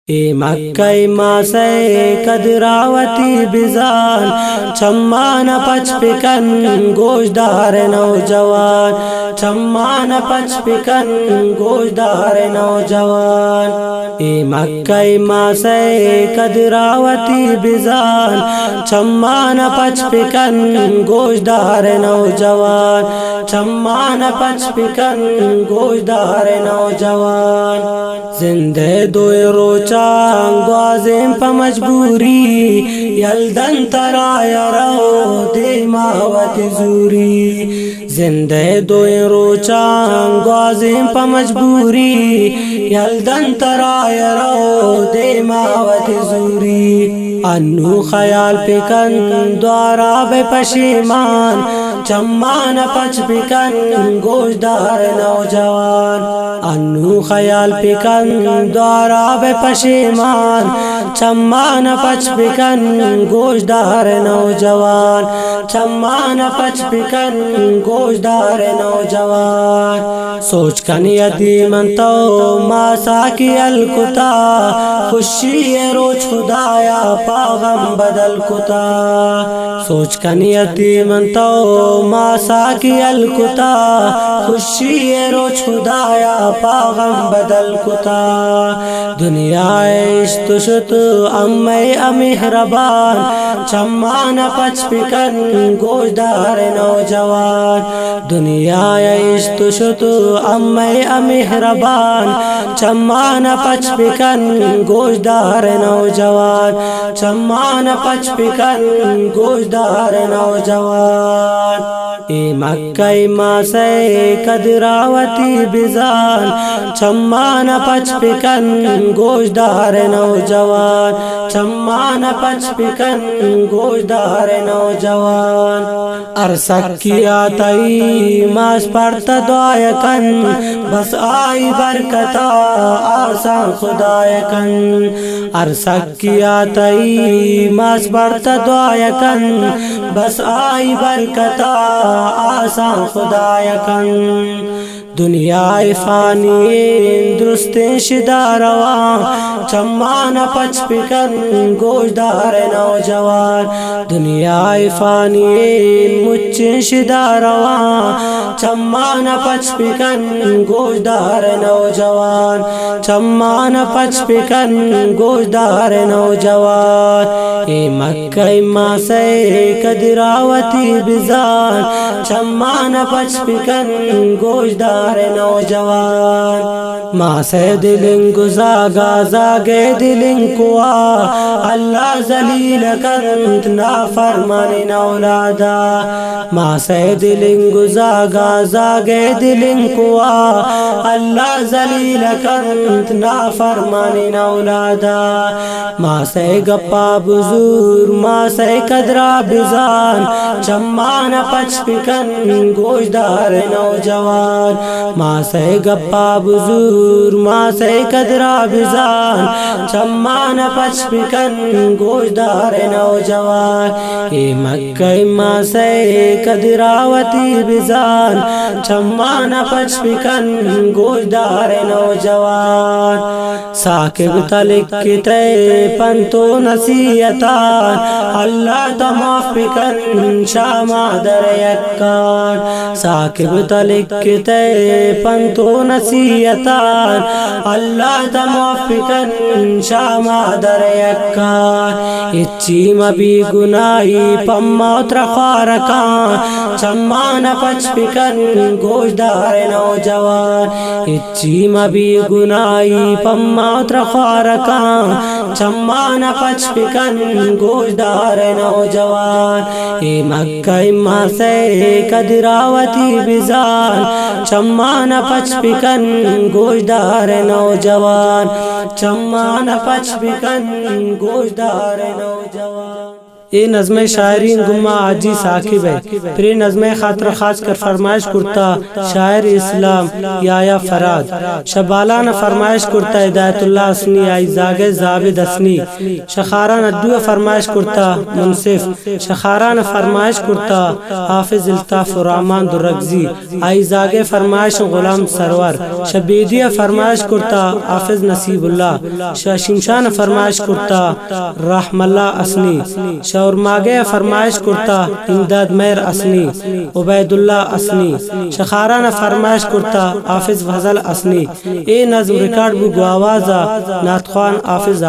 मक्का मासे कदरावती बिजान चम्मान पचपिकन गोशदार नौजवान चम्मान पचपिकन गोशदार नौजवान मक्का मासे कदरावती बिजान चम्मान पचपिकन गोशदार नौजवान चम्मान पचपिकन गोशदार नौजवान जिंदे दो रोचांग ग्वाज़ें प मजबूरी यल्दन तराया रो दे मावत जूरी जिंदे दो रोचांग ग्वाज़ें प मजबूरी यल्दन तराया रो दे मावत जूरी अन्नू ख्याल पिकन द्वारा बे पशेमान चम्मान पचपिकन गोशदार नौजवान अन्नू ख्याल पिकन द्वारा बे पशेमान चम्मान पचपिकन गोशदार नौजवान चम्मान पचपिकन गोशदार नौजवान सोच कन यतीमन तो मासा की अलकुता खुशी रोज खुदाया पागम बदल कुता सोच कन यतीमन तो मासा की अलकुता खुशी रोज खुदाया पागम बदल कुता दुनिया इश्तुशत अम्मे अमेहरबान चम्मान पचपिकन गोशदार नौजवान दुनिया इश्तुशत अम्मे अमेहरबान चम्मान पचपिकन गोशदार नौजवान चम्मान पचपिकन गोशदार नौजवान मक्का मासे कदरावती बिजान चम्मान पचपिकन गोशदार नौजवान चम्मान पचपिकन गोशदार नौजवान अरसक किया तई मास पड़ता दुआयकन बस आई बरकता आसान खुदायकन अरसक किया तई मास पड़ता दुआयकन बस आई बरकता आसान खुदायकन दुनिया फानी दुरुस्त शिदारवा चम्मान पचपिकन गोशदार नौजवान दुनिया फानी मुच्च शिदारवा चम्मान पचपिकन गोशदार नौजवान चम्मान पचपिकन गोशदार नौजवान मक्का मासे कदरावती बिजान चम्मान पचपिकन गोशदार नौजवान मासे दिलिंग गुजागा जागे दिलिंग कुआ अल्लाह जलील करंत ना फरमाने नौलादा मासे दिलिंग गुजागा जागे दिलिंग कुआ अल्लाह जलील करंत ना फरमाने नौलादा मासे गप्पा बुजुर मासे कदरा बिजान चम्मान पचपिकन गोशदार नौजवान मासे गप्पा बुजुर मासे कदरा बिजान चम्मान पचपिकन गोशदार नौजवान मक्का मासे कदरावती बिजान चम्मान पचपिकन गोशदार नौजवान साकिब तलिक किते पंतो नसीहतान अल्लाह तमाफ पिकन शामा दर यक्कान साकिब तलिक किते पंतो नसीहतान अल्लाह तमाफ पिकन शामा दर यक्कान इच्ची मबी गुनाही पम्मोत्र खारकान चम्मान पचपिकन गोशदार नौजवान इच्ची मबी गुनाही पम्मोत्र खारकान चम्मान पचपिकन गोशदार नौजवान मक्का मासे कदरावती बिजान चम्मान पचपिकन गोशदार नौजवान चम्मान पचपिकन गोशदार नौजवान। ए नज़्म शायरीन गुम्मा आजी साकिब है। फिर नज़्म खातर खास कर फरमाइश कुर्ता शायर इस्लाम याया फराद। शबालान फरमाइश कुर्ता हिदायतुल्लाह असनी आई जागे जाबिद असनी। शखारान अद्दू फरमाइश कुर्ता मुनसिफ। शखारान फरमाइश कुर्ता हाफिज इल्ताफ रहमान दुर्रगजी आई जागे फरमाइश गुलाम सरवर। शबीदिया फरमाइश कुर्ता हाफिज नसीबुल्लाह। शिमशान फरमाइश कुर्ता रहमल्ला असनी। शौरमागे फरमाइश कुर्ता इमदाद मेहर असनी उबैदुल्लाह असनी। शखारान फरमाइश कुर्ता हाफिज फजल असनी। ए नज़्म रिकॉर्ड बुगु आवाज़ा नातख्वान हाफिज